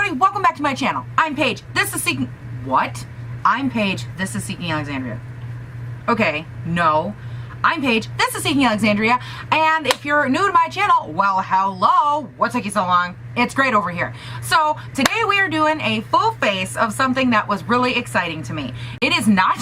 everybody, welcome back to my channel. I'm Paige. This is Seeking... What? I'm Paige. This is Seeking Alexandria. Okay, no. I'm Paige. This is Seeking Alexandria. And if you're new to my channel, well, hello. What took you so long? It's great over here. So today we are doing a full face of something that was really exciting to me. It is not...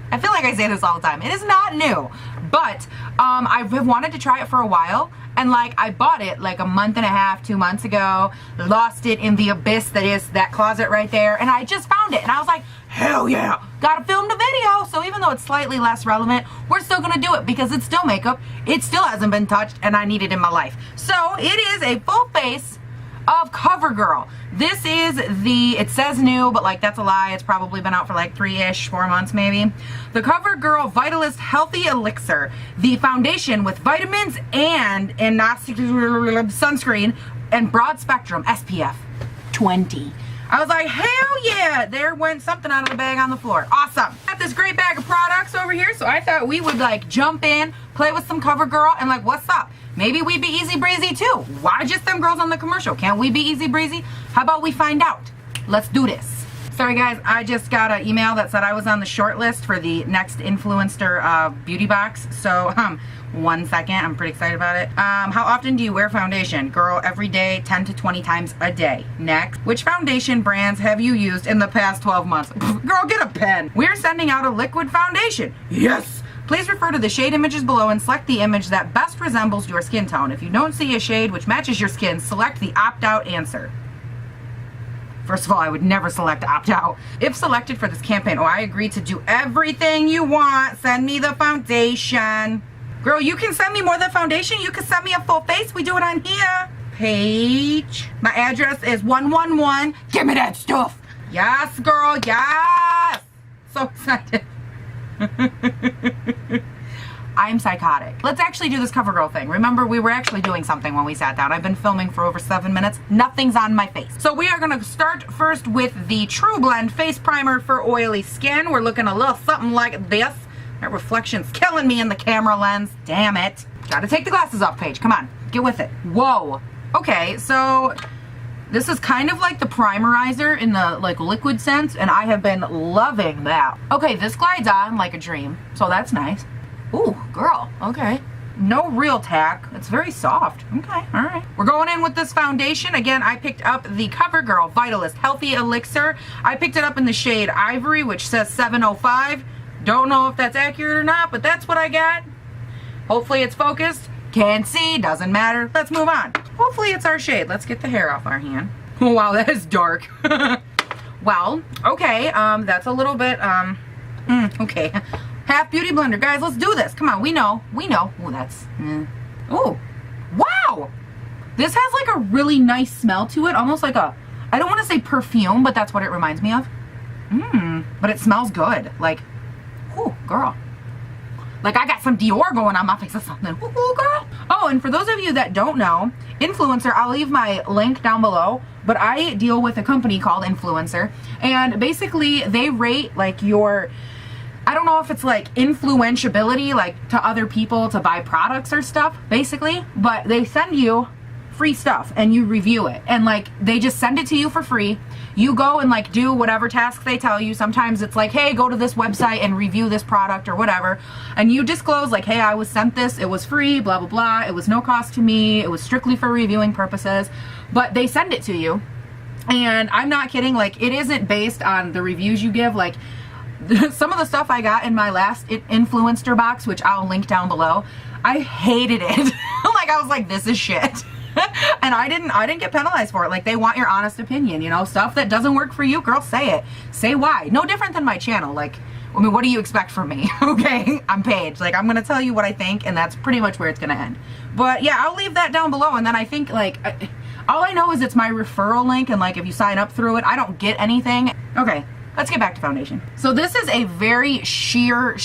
I feel like I say this all the time. It is not new, but I've wanted to try it for a while. And like, I bought it like a month and a half, 2 months ago, lost it in the abyss that is that closet right there, and I just found it, and I was like, hell yeah, gotta film the video. So even though it's slightly less relevant, we're still gonna do it because it's still makeup, it still hasn't been touched, and I need it in my life. So it is a full face of Covergirl. This is the, it says new, but like that's a lie. It's probably been out for like 4 months maybe. The Covergirl Vitalist Healthy Elixir, the foundation with vitamins and sunscreen and broad spectrum SPF 20. I was like, hell yeah, there went something out of the bag on the floor. Awesome. Got this great bag of products over here, so I thought we would like jump in, play with some Covergirl, and like, what's up? Maybe we be easy breezy too. Why just them girls on the commercial? Can't we be easy breezy? How about we find out? Let's do this. Sorry guys, I just got an email that said I was on the short list for the next influencer beauty box. So 1 second, I'm pretty excited about it. How often do you wear foundation? Girl, every day, 10 to 20 times a day. Next, which foundation brands have you used in the past 12 months? Girl, get a pen. We're sending out a liquid foundation. Yes. Please refer to the shade images below and select the image that best resembles your skin tone. If you don't see a shade which matches your skin, select the opt-out answer. First of all, I would never select opt-out. If selected for this campaign, I agree to do everything you want. Send me the foundation. Girl, you can send me more than foundation. You can send me a full face. We do it on here. Paige. My address is 111. Give me that stuff. Yes, girl. Yes. So excited. I'm psychotic. Let's actually do this Covergirl thing. Remember, we were actually doing something when we sat down. I've been filming for over 7 minutes. Nothing's on my face. So we are going to start first with the Trublend Face Primer for oily skin. We're looking a little something like this. That reflection's killing me in the camera lens. Damn it. Gotta take the glasses off, Paige. Come on. Get with it. Whoa. Okay, so this is kind of like the primerizer in the like liquid sense, and I have been loving that. Okay, this glides on like a dream, so that's nice. Ooh, girl, okay. No real tack. It's very soft. Okay, all right. We're going in with this foundation. Again, I picked up the Covergirl Vitalist Healthy Elixir. I picked it up in the shade Ivory, which says 705. Don't know if that's accurate or not, but that's what I got. Hopefully it's focused. Can't see, doesn't matter. Let's move on. Hopefully it's our shade. Let's get the hair off our hand. Oh, wow, that is dark. Well, okay, that's a little bit, okay. Half beauty blender. Guys, let's do this. Come on, we know. Oh, that's, oh, wow. This has like a really nice smell to it. Almost like a, I don't want to say perfume, but that's what it reminds me of. But it smells good. Like, ooh, girl. Like I got some Dior going on my face or something. Ooh, girl. Oh, and for those of you that don't know, Influencer, I'll leave my link down below, but I deal with a company called Influencer, and basically they rate like your, I don't know if it's like influentiality, like to other people to buy products or stuff, basically, but they send you free stuff and you review it, and like they just send it to you for free. You go and like do whatever task they tell you. Sometimes it's like, hey, go to this website and review this product or whatever, and you disclose like, hey, I was sent this, it was free, blah blah blah, it was no cost to me, it was strictly for reviewing purposes, but they send it to you. And I'm not kidding, like it isn't based on the reviews you give. Like some of the stuff I got in my last influencer box, which I'll link down below, I hated it. Like I was like, this is shit. And I didn't get penalized for it. Like they want your honest opinion, you know, stuff that doesn't work for you, girl, say it. Say why. No different than my channel. Like, I mean, what do you expect from me? Okay, I'm Paige. Like I'm gonna tell you what I think, and that's pretty much where it's gonna end. But yeah, I'll leave that down below, and then I think like all I know is it's my referral link, and like if you sign up through it, I don't get anything. Okay, let's get back to foundation. So this is a very sheer,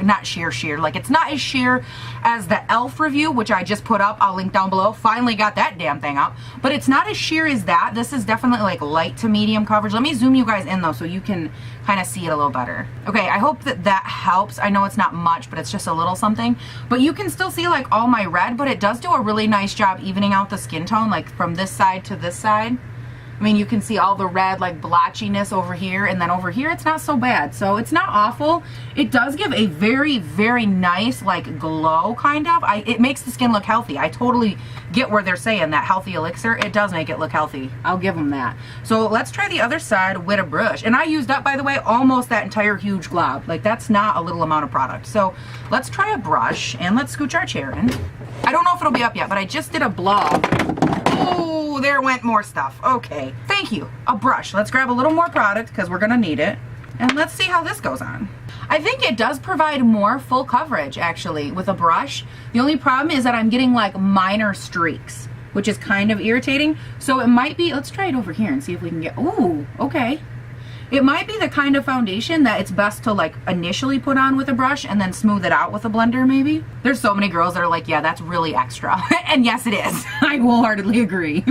not sheer, like it's not as sheer as the e.l.f. review, which I just put up. I'll link down below. Finally got that damn thing up. But it's not as sheer as that. This is definitely like light to medium coverage. Let me zoom you guys in though so you can kind of see it a little better. Okay, I hope that that helps. I know it's not much, but it's just a little something. But you can still see like all my red, but it does do a really nice job evening out the skin tone, like from this side to this side. I mean, you can see all the red like blotchiness over here, and then over here it's not so bad. So it's not awful. It does give a very, very nice like glow, kind of. It makes the skin look healthy. I totally get where they're saying that healthy elixir. It does make it look healthy. I'll give them that. So let's try the other side with a brush. And I used up, by the way, almost that entire huge glob. Like, that's not a little amount of product. So let's try a brush and let's scooch our chair in. I don't know if it'll be up yet, but I just did a blob. Oh, there went more stuff. Okay, thank you. A brush. Let's grab a little more product because we're gonna need it. And let's see how this goes on. I think it does provide more full coverage, actually, with a brush. The only problem is that I'm getting like minor streaks, which is kind of irritating. So it might be, let's try it over here and see if we can get, ooh, okay. It might be the kind of foundation that it's best to like initially put on with a brush and then smooth it out with a blender maybe. There's so many girls that are like, yeah, that's really extra. And yes, it is. I wholeheartedly agree.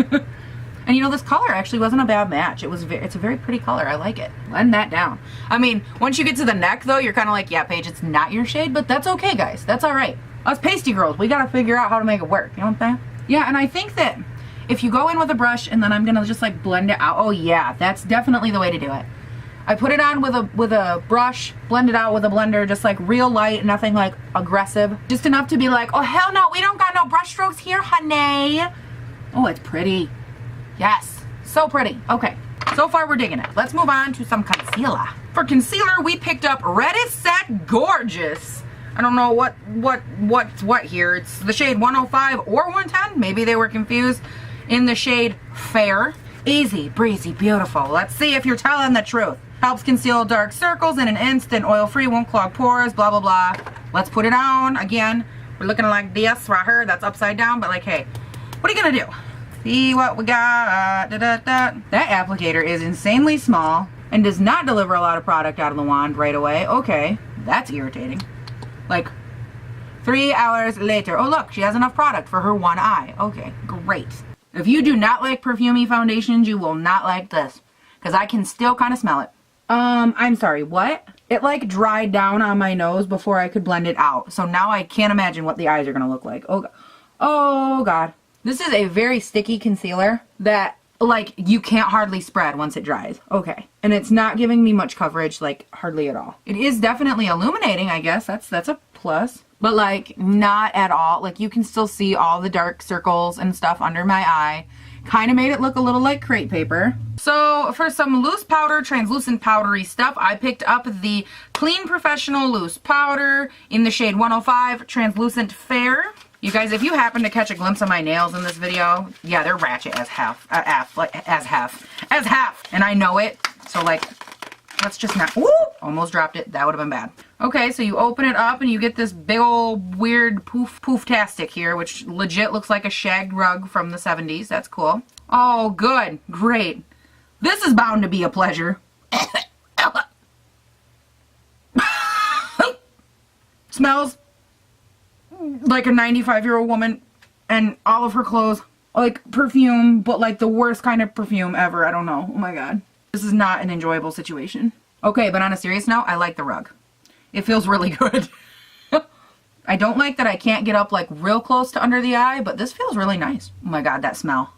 And you know, this color actually wasn't a bad match. It's a very pretty color. I like it. Blend that down. I mean, once you get to the neck though, you're kind of like, yeah, Paige, it's not your shade, but that's okay, guys. That's all right. Us pasty girls, we got to figure out how to make it work. You know what I'm saying? Yeah, and I think that if you go in with a brush and then I'm going to just like blend it out. Oh yeah, that's definitely the way to do it. I put it on with a brush, blend it out with a blender, just like real light, nothing like aggressive. Just enough to be like, oh hell no, we don't got no brush strokes here, honey. Oh, it's pretty. Yes, so pretty. Okay, so far we're digging it. Let's move on to some concealer. For concealer, we picked up Red is Set Gorgeous. I don't know what's what here. It's the shade 105 or 110. Maybe they were confused. In the shade Fair. Easy, breezy, beautiful. Let's see if you're telling the truth. Helps conceal dark circles in an instant, oil-free, won't clog pores, blah, blah, blah. Let's put it on. Again, we're looking like this right here. That's upside down, but like, hey, what are you gonna do? See what we got. Da, da, da. That applicator is insanely small and does not deliver a lot of product out of the wand right away. Okay, that's irritating. Like, 3 hours later. Oh, look, she has enough product for her one eye. Okay, great. If you do not like perfumey foundations, you will not like this. Because I can still kind of smell it. I'm sorry, what? It like dried down on my nose before I could blend it out. So now I can't imagine what the eyes are going to look like. Oh, oh God. This is a very sticky concealer that like you can't hardly spread once it dries. Okay. And it's not giving me much coverage, like hardly at all. It is definitely illuminating, I guess. That's a plus. But like not at all. Like you can still see all the dark circles and stuff under my eye. Kind of made it look a little like crepe paper. So for some loose powder, translucent powdery stuff, I picked up the Clean Professional Loose Powder in the shade 105 Translucent Fair. You guys, if you happen to catch a glimpse of my nails in this video, yeah, they're ratchet as half, as half. And I know it, so like, let's just not, woo, almost dropped it. That would have been bad. Okay, so you open it up and you get this big old weird poof-tastic here, which legit looks like a shagged rug from the 70s. That's cool. Oh, good. Great. This is bound to be a pleasure. Smells like a 95-year-old woman and all of her clothes like perfume, but like the worst kind of perfume ever. I don't know. Oh my God. This is not an enjoyable situation. Okay, but on a serious note, I like the rug. It feels really good. I don't like that I can't get up like real close to under the eye, but this feels really nice. Oh my God, that smell.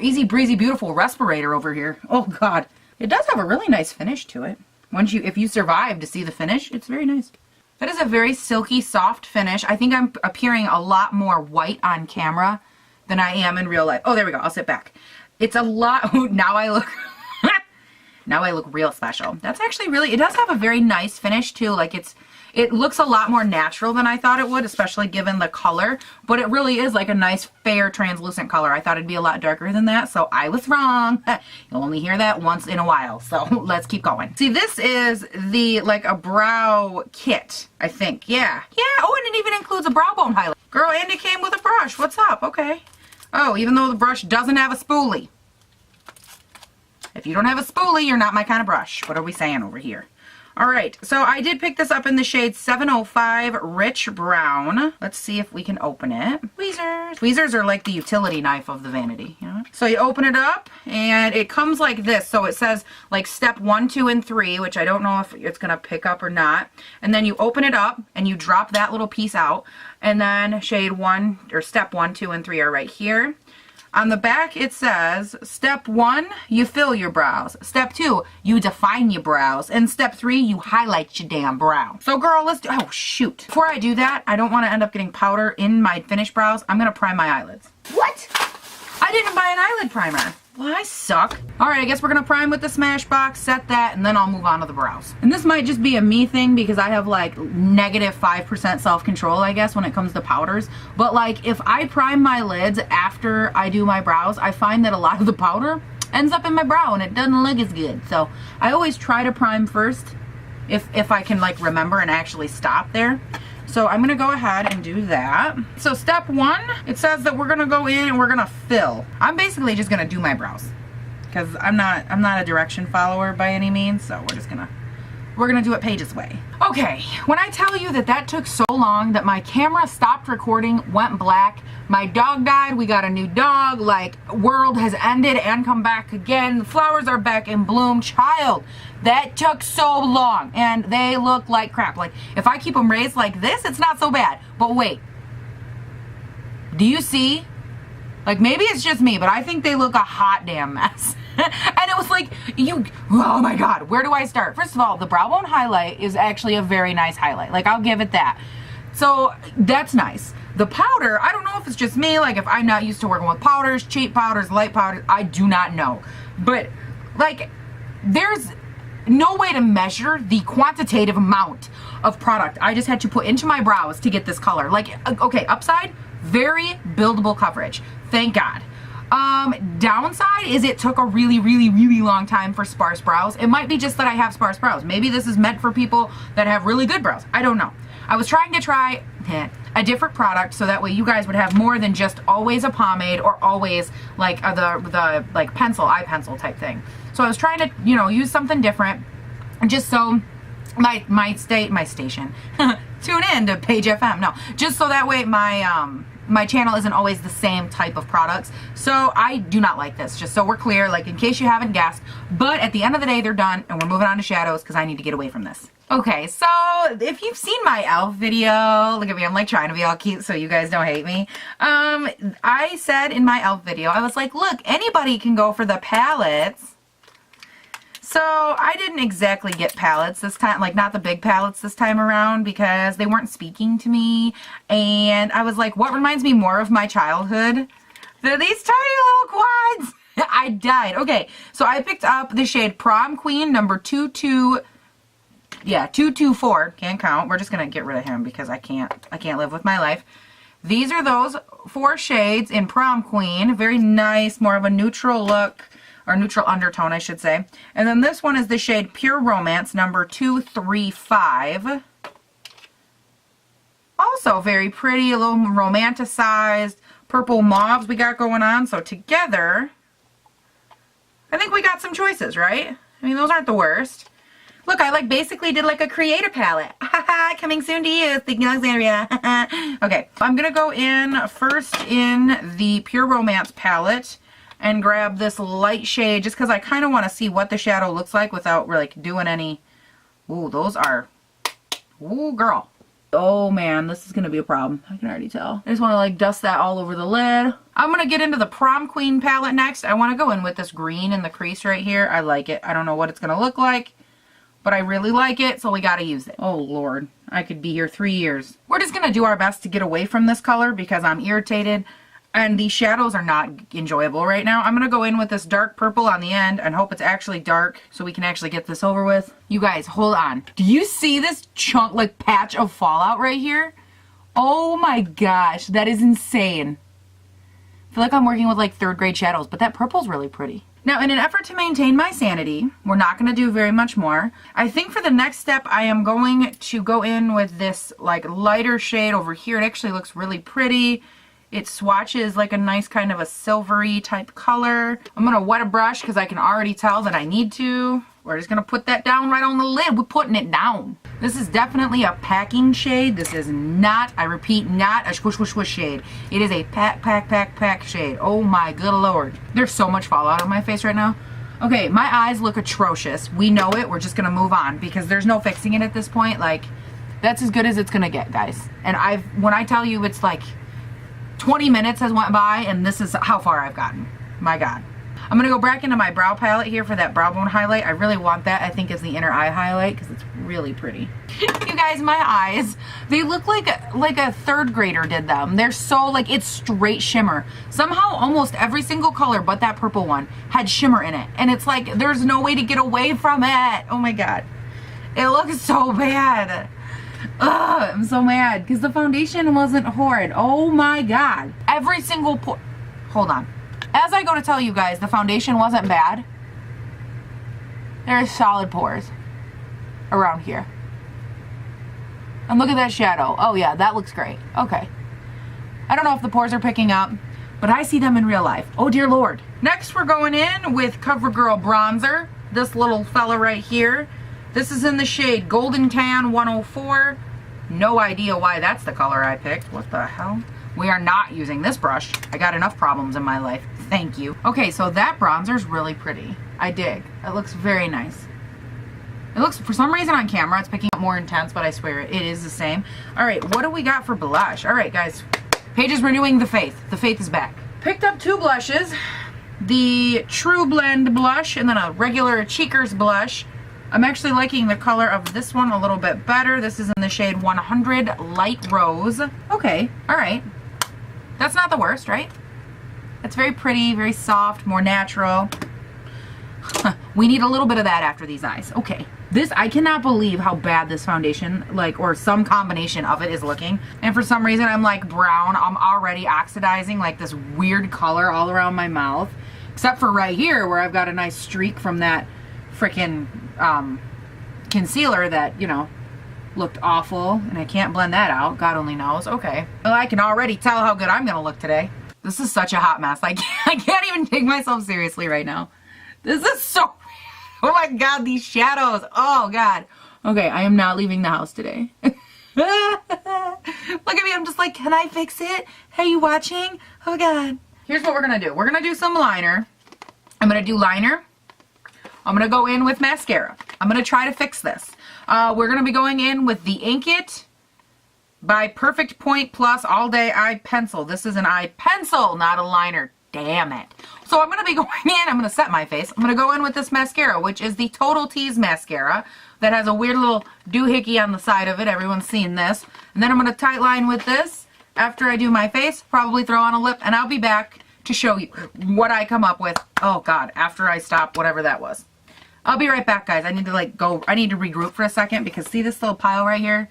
Easy breezy, beautiful respirator over here. Oh God. It does have a really nice finish to it. If you survive to see the finish, it's very nice. That is a very silky, soft finish. I think I'm appearing a lot more white on camera than I am in real life. Oh, there we go. I'll sit back. It's a lot. Now I look... Now I look real special. That's actually really, it does have a very nice finish too. Like it looks a lot more natural than I thought it would, especially given the color. But it really is like a nice, fair, translucent color. I thought it'd be a lot darker than that, so I was wrong. You'll only hear that once in a while, so let's keep going. See, this is the, like a brow kit, I think. Yeah. Yeah, oh, and it even includes a brow bone highlight. Girl, and it came with a brush. What's up? Okay. Oh, even though the brush doesn't have a spoolie. If you don't have a spoolie, you're not my kind of brush. What are we saying over here? All right, so I did pick this up in the shade 705 Rich Brown. Let's see if we can open it. Tweezers. Tweezers are like the utility knife of the vanity, you know? So you open it up, and it comes like this. So it says like step 1, 2, and 3, which I don't know if it's gonna pick up or not. And then you open it up, and you drop that little piece out. And then shade 1, or step 1, 2, and 3 are right here. On the back it says, step 1, you fill your brows. Step 2, you define your brows. And step 3, you highlight your damn brow. So girl, let's do, oh shoot. Before I do that, I don't want to end up getting powder in my finished brows. I'm going to prime my eyelids. What? I didn't buy an eyelid primer. Well, I suck. All right, I guess we're going to prime with the Smashbox, set that, and then I'll move on to the brows. And this might just be a me thing because I have like -5% self-control, I guess, when it comes to powders. But like if I prime my lids after I do my brows, I find that a lot of the powder ends up in my brow and it doesn't look as good. So I always try to prime first if I can like remember and actually stop there. So I'm going to go ahead and do that. So step 1, it says that we're going to go in and we're going to fill. I'm basically just going to do my brows because I'm not a direction follower by any means. So we're going to do it Paige's way. Okay, when I tell you that that took so long that my camera stopped recording, went black, my dog died, we got a new dog, like world has ended and come back again, the flowers are back in bloom, child, that took so long and they look like crap. Like if I keep them raised like this, it's not so bad. But wait, do you see? Like maybe it's just me, but I think they look a hot damn mess. And it was like, oh my God, where do I start? First of all, the brow bone highlight is actually a very nice highlight. Like I'll give it that. So that's nice. The powder, I don't know if it's just me, like if I'm not used to working with powders, cheap powders, light powders, I do not know. But like there's no way to measure the quantitative amount of product I just had to put into my brows to get this color. Like, okay, upside, very buildable coverage. Thank God. Downside is it took a really long time for sparse brows. It might be just that I have sparse brows. Maybe this is meant for people that have really good brows. I don't know. I was trying to try a different product so that way you guys would have more than just always a pomade or always like the like eye pencil type thing. So I was trying to, you know, use something different just so my station tune in to Paige FM. No, just so that way my channel isn't always the same type of products. So I do not like this, just so we're clear, like in case you haven't guessed. But at the end of the day, they're done and we're moving on to shadows because I need to get away from this. Okay, so if you've seen my e.l.f. video, look at me, I'm like trying to be all cute so you guys don't hate me. I said in my e.l.f. video, I was like, look, anybody can go for the palettes. So I didn't exactly get palettes this time, like not the big palettes this time around because they weren't speaking to me. And I was like, what reminds me more of my childhood? They're these tiny little quads. I died. Okay, so I picked up the shade Prom Queen number 224. Can't count. We're just gonna get rid of him because I can't live with my life. These are those 4 shades in Prom Queen. Very nice, more of a neutral look. Or neutral undertone, I should say. And then this one is the shade Pure Romance, number 235. Also very pretty, a little romanticized purple mauves we got going on. So together, I think we got some choices, right? I mean, those aren't the worst. Look, I like basically did like a creator palette. Coming soon to you, thank you, Alexandria. Okay, I'm gonna go in first in the Pure Romance palette and grab this light shade just because I kind of want to see what the shadow looks like without like doing any. Ooh, those are, ooh girl. Oh man, this is going to be a problem. I can already tell. I just want to like dust that all over the lid. I'm going to get into the Prom Queen palette next. I want to go in with this green in the crease right here. I like it. I don't know what it's going to look like, but I really like it, so we got to use it. Oh Lord, I could be here 3 years. We're just going to do our best to get away from this color because I'm irritated. And these shadows are not enjoyable right now. I'm going to go in with this dark purple on the end and hope it's actually dark so we can actually get this over with. You guys, hold on. Do you see this chunk, like patch of fallout right here? Oh my gosh, that is insane. I feel like I'm working with like 3rd grade shadows, but that purple's really pretty. Now, in an effort to maintain my sanity, we're not going to do very much more. I think for the next step, I am going to go in with this like lighter shade over here. It actually looks really pretty. It swatches like a nice kind of a silvery type color. I'm going to wet a brush because I can already tell that I need to. We're just going to put that down right on the lid. We're putting it down. This is definitely a packing shade. This is not, I repeat, not a squish, squish, squish shade. It is a pack shade. Oh my good Lord. There's so much fallout on my face right now. Okay, my eyes look atrocious. We know it. We're just going to move on because there's no fixing it at this point. Like, that's as good as it's going to get, guys. And when I tell you it's like, 20 minutes has went by and this is how far I've gotten. My God. I'm going to go back into my brow palette here for that brow bone highlight. I really want that. I think is the inner eye highlight because it's really pretty. You guys, my eyes, they look like a third grader did them. They're so like, it's straight shimmer. Somehow almost every single color but that purple one had shimmer in it. And it's like, there's no way to get away from it. Oh my God. It looks so bad. Ugh, I'm so mad because the foundation wasn't horrid. Oh my God. Every single pore. Hold on. As I go to tell you guys, the foundation wasn't bad. There's solid pores around here. And look at that shadow. Oh yeah, that looks great. Okay. I don't know if the pores are picking up, but I see them in real life. Oh dear Lord. Next we're going in with Covergirl Bronzer. This little fella right here. This is in the shade Golden Tan 104. No idea why that's the color I picked. What the hell? We are not using this brush. I got enough problems in my life. Thank you. Okay, so that bronzer is really pretty. I dig. It looks very nice. It looks, for some reason on camera, it's picking up more intense, but I swear it is the same. All right, what do we got for blush? All right, guys. Paige is renewing the faith. The faith is back. Picked up two blushes. The Trublend blush and then a regular Cheekers blush. I'm actually liking the color of this one a little bit better. This is in the shade 100 Light Rose. Okay, all right. That's not the worst, right? It's very pretty, very soft, more natural. We need a little bit of that after these eyes. Okay. This, I cannot believe how bad this foundation, like, or some combination of it is looking. And for some reason, I'm like brown. I'm already oxidizing like this weird color all around my mouth. Except for right here where I've got a nice streak from that freaking concealer that, you know, looked awful. And I can't blend that out. God only knows. Okay. Well, I can already tell how good I'm going to look today. This is such a hot mess. I can't even take myself seriously right now. This is so... Oh my God, these shadows. Oh God. Okay, I am not leaving the house today. Look at me. I'm just like, can I fix it? Are you watching? Oh God. Here's what we're going to do. We're going to do some liner. I'm going to do liner. I'm going to go in with mascara. I'm going to try to fix this. We're going to be going in with the Ink It by Perfect Point Plus All Day Eye Pencil. This is an eye pencil, not a liner. Damn it. So I'm going to be going in, I'm going to set my face. I'm going to go in with this mascara, which is the Total Tease mascara that has a weird little doohickey on the side of it. Everyone's seen this. And then I'm going to tight line with this after I do my face, probably throw on a lip, and I'll be back to show you what I come up with. Oh God, after I stop whatever that was. I'll be right back, guys. I need to I need to regroup for a second because see this little pile right here?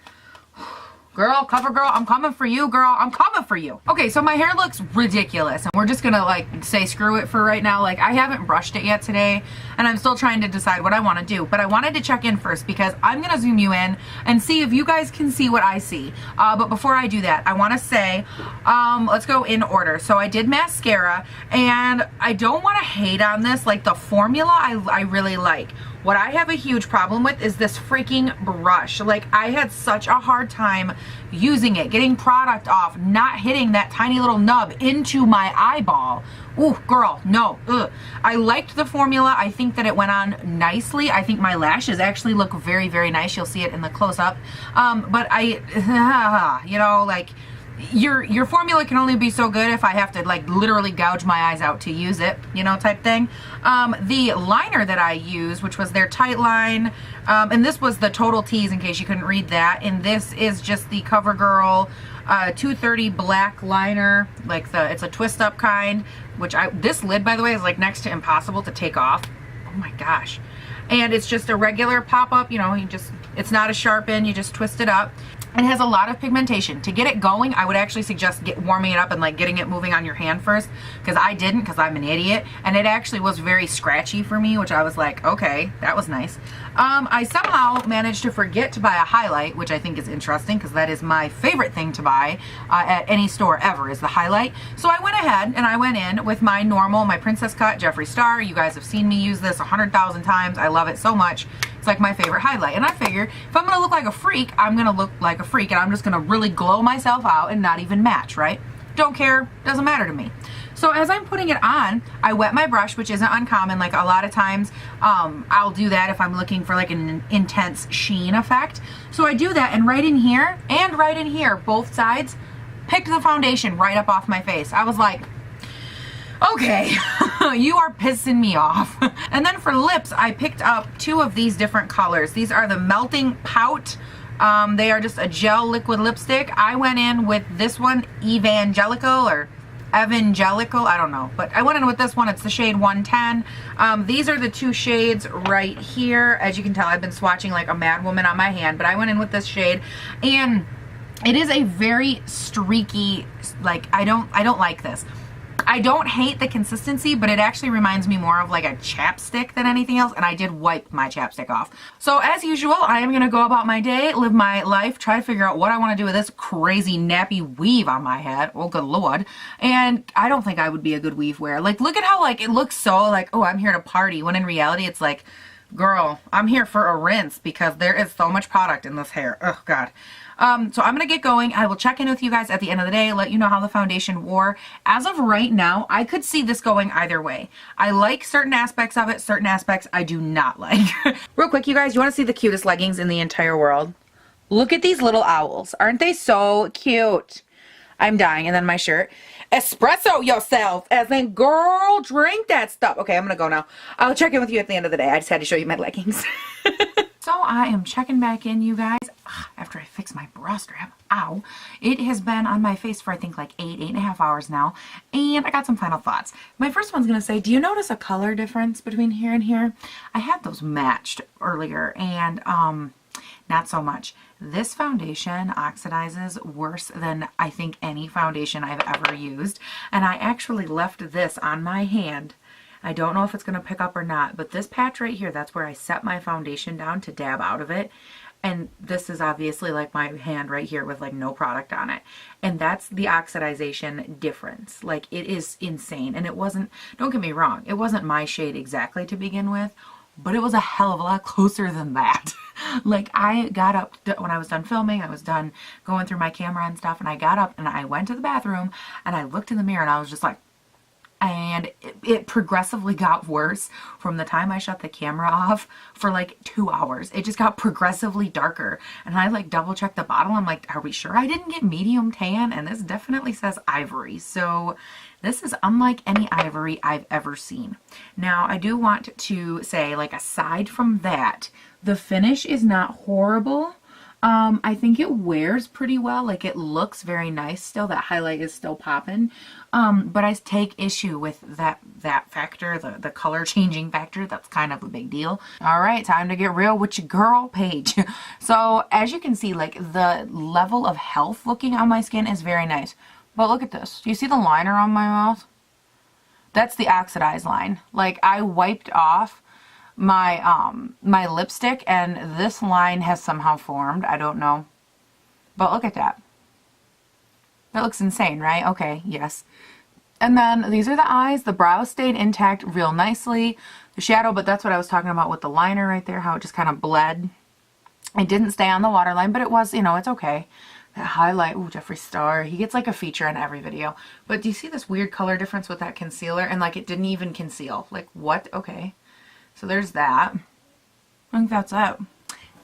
Girl, Covergirl, I'm coming for you, girl. I'm coming for you. Okay, so my hair looks ridiculous, and we're just gonna like say screw it for right now. Like, I haven't brushed it yet today, and I'm still trying to decide what I want to do. But I wanted to check in first because I'm gonna zoom you in and see if you guys can see what I see. But before I do that, I want to say, let's go in order. So I did mascara, and I don't want to hate on this. Like, the formula I really like. What I have a huge problem with is this freaking brush. Like, I had such a hard time using it, getting product off, not hitting that tiny little nub into my eyeball. Ooh, girl, no. Ugh. I liked the formula. I think that it went on nicely. I think my lashes actually look very, very nice. You'll see it in the close-up. But you know, like, your formula can only be so good if I have to like literally gouge my eyes out to use it, you know, type thing. The liner that I used, which was their Tight Line, and this was the Total Tease in case you couldn't read that, and this is just the Covergirl 230 black liner, like it's a twist up kind, which this lid, by the way, is like next to impossible to take off. Oh my gosh. And it's just a regular pop-up, you know, it's not a sharpen, you just twist it up. It has a lot of pigmentation. To get it going, I would actually suggest warming it up and like getting it moving on your hand first, because I didn't, because I'm an idiot, and it actually was very scratchy for me, which I was like, okay, that was nice. I somehow managed to forget to buy a highlight, which I think is interesting, because that is my favorite thing to buy at any store ever, is the highlight. So I went ahead and I went in with my normal, my Princess Cut Jeffree Star. You guys have seen me use this 100,000 times. I love it so much. It's like my favorite highlight. And I figure if I'm going to look like a freak, I'm going to look like a freak, and I'm just going to really glow myself out and not even match, right? Don't care. Doesn't matter to me. So as I'm putting it on, I wet my brush, which isn't uncommon. Like, a lot of times I'll do that if I'm looking for like an intense sheen effect. So I do that, and right in here and right in here, both sides, picked the foundation right up off my face. I was like, okay, you are pissing me off. And then for lips, I picked up 2 of these different colors. These are the Melting Pout. They are just a gel liquid lipstick. I went in with this one, Evangelical, or Evangelical, I don't know, but I went in with this one. It's the shade 110. These are the 2 shades right here. As you can tell, I've been swatching like a mad woman on my hand, but I went in with this shade, and it is a very streaky, like, I don't like this. I don't hate the consistency, but it actually reminds me more of like a chapstick than anything else, and I did wipe my chapstick off. So as usual, I am going to go about my day, live my life, try to figure out what I want to do with this crazy nappy weave on my head. Oh, good Lord. And I don't think I would be a good weave wearer. Like, look at how, like, it looks so like, oh, I'm here to party, when in reality it's like, girl, I'm here for a rinse because there is so much product in this hair. Oh, God. So I'm going to get going. I will check in with you guys at the end of the day, let you know how the foundation wore. As of right now, I could see this going either way. I like certain aspects of it, certain aspects I do not like. Real quick, you guys, you want to see the cutest leggings in the entire world? Look at these little owls. Aren't they so cute? I'm dying. And then my shirt. Espresso yourself. As in, girl, drink that stuff. Okay, I'm going to go now. I'll check in with you at the end of the day. I just had to show you my leggings. So I am checking back in, you guys, after I fix my bra strap. Ow. It has been on my face for, I think, like 8.5 hours now, and I got some final thoughts. My first one's going to say, do you notice a color difference between here and here? I had those matched earlier, and not so much. This foundation oxidizes worse than I think any foundation I've ever used, and I actually left this on my hand. I don't know if it's going to pick up or not, but this patch right here, that's where I set my foundation down to dab out of it. And this is obviously like my hand right here with like no product on it. And that's the oxidization difference. Like, it is insane. And it wasn't, don't get me wrong, it wasn't my shade exactly to begin with, but it was a hell of a lot closer than that. Like, I got up when I was done filming, I was done going through my camera and stuff, and I got up and I went to the bathroom and I looked in the mirror and I was just like, and it progressively got worse from the time I shut the camera off for like 2 hours. It just got progressively darker. And I like double checked the bottle. I'm like, are we sure I didn't get medium tan? And this definitely says ivory. So this is unlike any ivory I've ever seen. Now, I do want to say, like, aside from that, the finish is not horrible. I think it wears pretty well. Like, it looks very nice still. That highlight is still popping. But I take issue with that factor, the color changing factor. That's kind of a big deal. All right, time to get real with your girl, Paige. So as you can see, like, the level of health looking on my skin is very nice. But look at this. Do you see the liner on my mouth? That's the oxidized line. Like, I wiped off my my lipstick and this line has somehow formed. I don't know, but look at that. That looks insane, right? Okay, yes. And then these are the eyes. The brow stayed intact real nicely. The shadow, but that's what I was talking about with the liner right there, how it just kind of bled. It didn't stay on the waterline, but it was, you know, it's okay. That highlight, ooh, Jeffree Star, he gets like a feature in every video. But do you see this weird color difference with that concealer? And like, it didn't even conceal. Like, what? Okay. So there's that. I think that's it.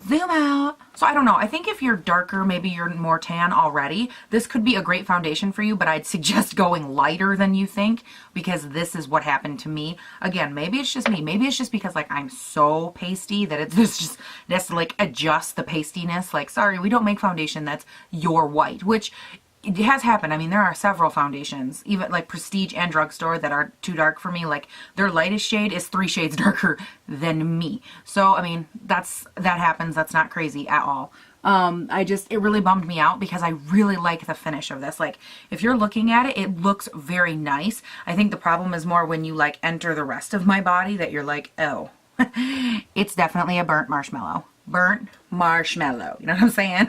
Zoom out. So I don't know. I think if you're darker, maybe you're more tan already, this could be a great foundation for you, but I'd suggest going lighter than you think, because this is what happened to me. Again, maybe it's just me. Maybe it's just because, like, I'm so pasty that it's just, it has to, like, adjust the pastiness. Like, sorry, we don't make foundation that's your white, which it has happened. I mean, there are several foundations, even like Prestige and Drugstore, that are too dark for me. Like, their lightest shade is 3 shades darker than me. So, I mean, that happens. That's not crazy at all. It really bummed me out because I really like the finish of this. Like, if you're looking at it, it looks very nice. I think the problem is more when you, like, enter the rest of my body that you're like, oh, it's definitely a burnt marshmallow. Burnt marshmallow, you know what I'm saying?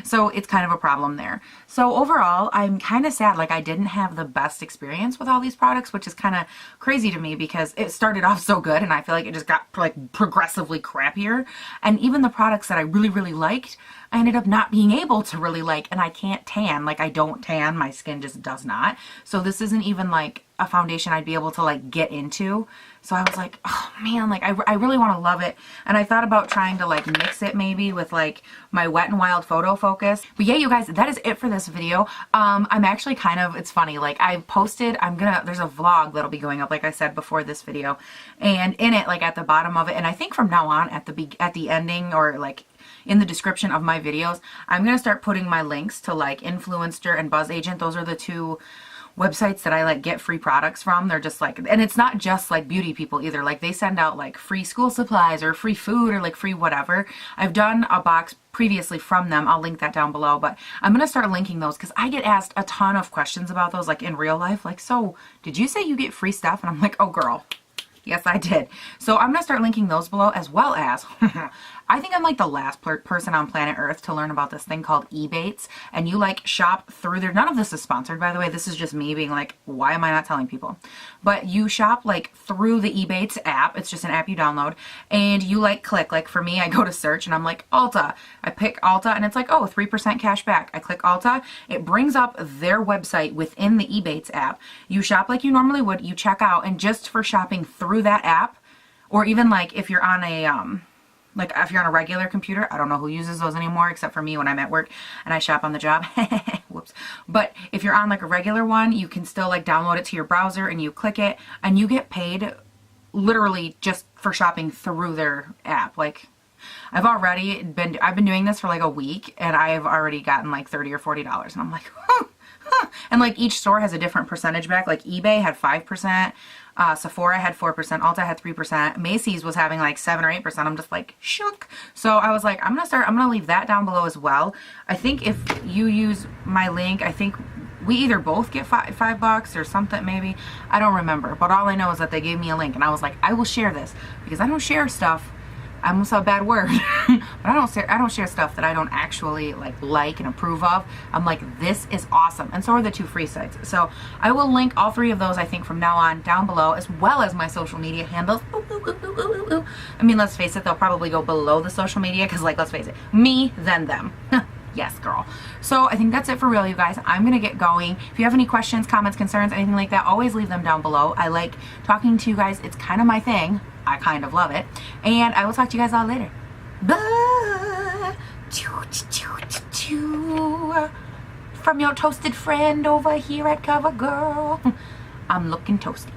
So it's kind of a problem there. So overall, I'm kind of sad. Like, I didn't have the best experience with all these products, which is kind of crazy to me because it started off so good and I feel like it just got like progressively crappier. And even the products that I really, really liked, I ended up not being able to really like, and I can't tan. Like, I don't tan. My skin just does not. So this isn't even like a foundation I'd be able to like get into. So I was like, oh man, like I really want to love it. And I thought about trying to like mix it maybe with like my Wet n Wild Photo Focus. But yeah, you guys, that is it for this video. I'm actually kind of, it's funny, like I posted, there's a vlog that'll be going up, like I said before this video. And in it, like at the bottom of it, and I think from now on at the ending or like in the description of my videos, I'm going to start putting my links to like Influencer and Buzz Agent. Those are the two websites that I like get free products from. They're just like, and it's not just like beauty people either. Like they send out like free school supplies or free food or like free whatever. I've done a box previously from them. I'll link that down below, but I'm going to start linking those because I get asked a ton of questions about those like in real life. Like, so did you say you get free stuff? And I'm like, oh girl, yes I did. So I'm going to start linking those below, as well as I think I'm like the last person on planet Earth to learn about this thing called Ebates, and you like shop through there. None of this is sponsored, by the way. This is just me being like, why am I not telling people? But you shop like through the Ebates app. It's just an app you download, and you like click, like for me, I go to search and I'm like Ulta. I pick Ulta and it's like, oh, 3% cash back. I click Ulta. It brings up their website within the Ebates app. You shop like you normally would. You check out, and just for shopping through that app, or even like if you're on a like if you're on a regular computer, I don't know who uses those anymore except for me when I'm at work and I shop on the job. Whoops. But if you're on like a regular one, you can still like download it to your browser and you click it and you get paid literally just for shopping through their app. Like I've been doing this for like a week and I've already gotten like $30 or $40 and I'm like, huh. And like each store has a different percentage back. Like eBay had 5%, Sephora had 4%, Ulta had 3%, Macy's was having like 7 or 8%. I'm just like shook. So I was like, I'm gonna leave that down below as well. I think if you use my link, I think we either both get $5 or something, maybe. I don't remember. But all I know is that they gave me a link and I was like, I will share this because I don't share stuff. I almost said a bad word, but I don't share stuff that I don't actually like and approve of. I'm like, this is awesome. And so are the two free sites. So I will link all 3 of those, I think, from now on down below, as well as my social media handles. I mean, let's face it, they'll probably go below the social media because, like, let's face it, me, then them. Yes, girl. So I think that's it for real, you guys. I'm going to get going. If you have any questions, comments, concerns, anything like that, always leave them down below. I like talking to you guys. It's kind of my thing. I kind of love it. And I will talk to you guys all later. Bye. From your toasted friend over here at Covergirl. I'm looking toasty.